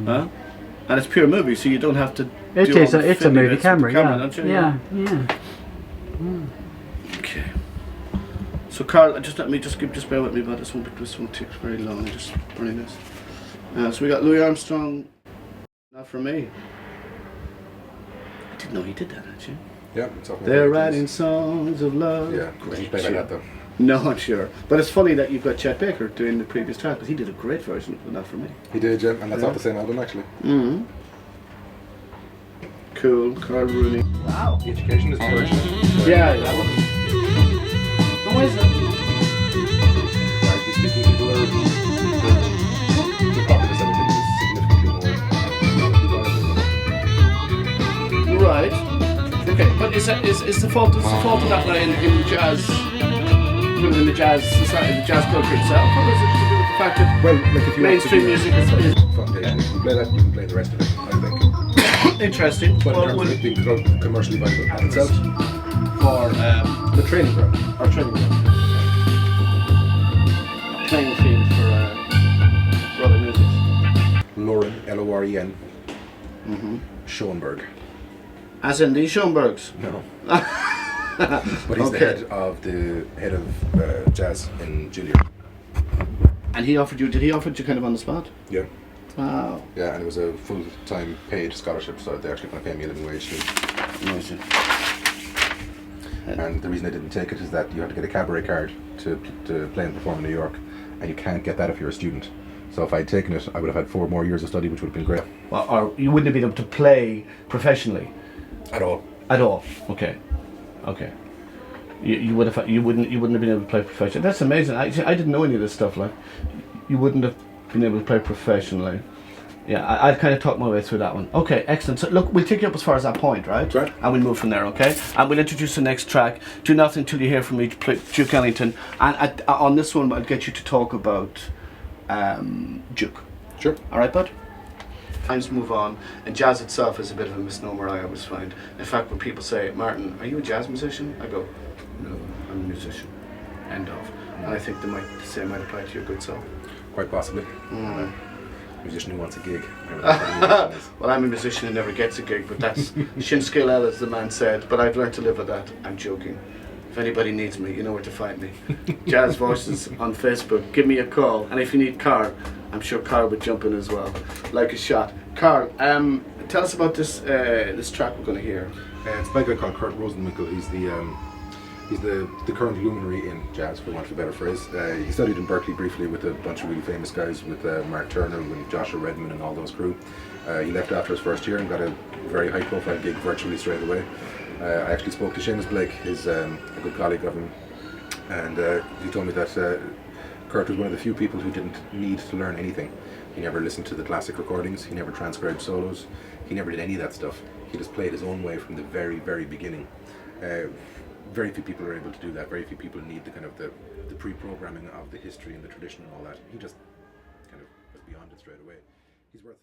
Huh? And it's pure movie, so you don't have to. It's a movie camera, don't you? Yeah. Okay. So Carl, just bear with me, but this won't take very long. Just bring this. So we got Louis Armstrong. Not for me. I didn't know he did that, actually. Yeah, they're writing songs of love. Yeah, he played like that though. No, I'm sure. But it's funny that you've got Chet Baker doing the previous track, because he did a great version of Not For Me. He did, yeah, and that's off the same album actually. Mm-hmm. Cool, Karl Rooney. Wow. The Education is the original. Yeah, that one. No, why is that? Largely speaking, people are the populace that is significantly more. Right. Okay, but is the fault of that line in jazz? In the jazz society, the jazz culture itself, or is it to do with the fact that if you mainstream music is foundation, you play that, you can play the rest of it, I think. interesting? But in terms of it being commercially viable at itself, for the training ground. Our training ground. Playing field for other music. Lauren, Loren, Schoenberg. As in the Schoenbergs? No. But he's the head of jazz in Juilliard. And did he offer you kind of on the spot? Yeah. Wow. Yeah, and it was a full-time paid scholarship, so they actually kind of pay me a living wage too. Amazing. And the reason I didn't take it is that you have to get a cabaret card to play and perform in New York, and you can't get that if you're a student. So if I'd taken it, I would have had 4 more years of study, which would have been great. Well, or you wouldn't have been able to play professionally. At all. At all. Okay. You wouldn't have been able to play professionally. That's amazing. I didn't know any of this stuff. Like, you wouldn't have been able to play professionally. Yeah, I'd kind of talk my way through that one. Okay, excellent. So look, we'll take you up as far as that point, right? Right. And we'll move from there, okay? And we'll introduce the next track. Do nothing till you hear from me, Duke Ellington. And on this one, I'll get you to talk about Duke. Sure. All right, bud? Times move on, and jazz itself is a bit of a misnomer, I always find. In fact, when people say, Martin, are you a jazz musician? I go, no, I'm a musician. End of. And I think the same might apply to your good self. Quite possibly. A musician who wants a gig. Well, I'm a musician who never gets a gig, but that's Shinskill L, as the man said, but I've learned to live with that. I'm joking. If anybody needs me, you know where to find me. Jazz Voices on Facebook. Give me a call. And if you need Carl, I'm sure Carl would jump in as well, like a shot. Carl, tell us about this track we're going to hear. It's by a guy called Kurt Rosenwinkel. He's the current luminary in jazz, for want of a better phrase. He studied in Berkeley briefly with a bunch of really famous guys, with Mark Turner and Joshua Redman and all those crew. He left after his first year and got a very high-profile gig virtually straight away. I actually spoke to Seamus Blake, who's a good colleague of him, and he told me that Kurt was one of the few people who didn't need to learn anything. He never listened to the classic recordings, he never transcribed solos, he never did any of that stuff. He just played his own way from the very, very beginning. Very few people are able to do that. Very few people need the pre-programming of the history and the tradition and all that. He just kind of was beyond it straight away. He's worth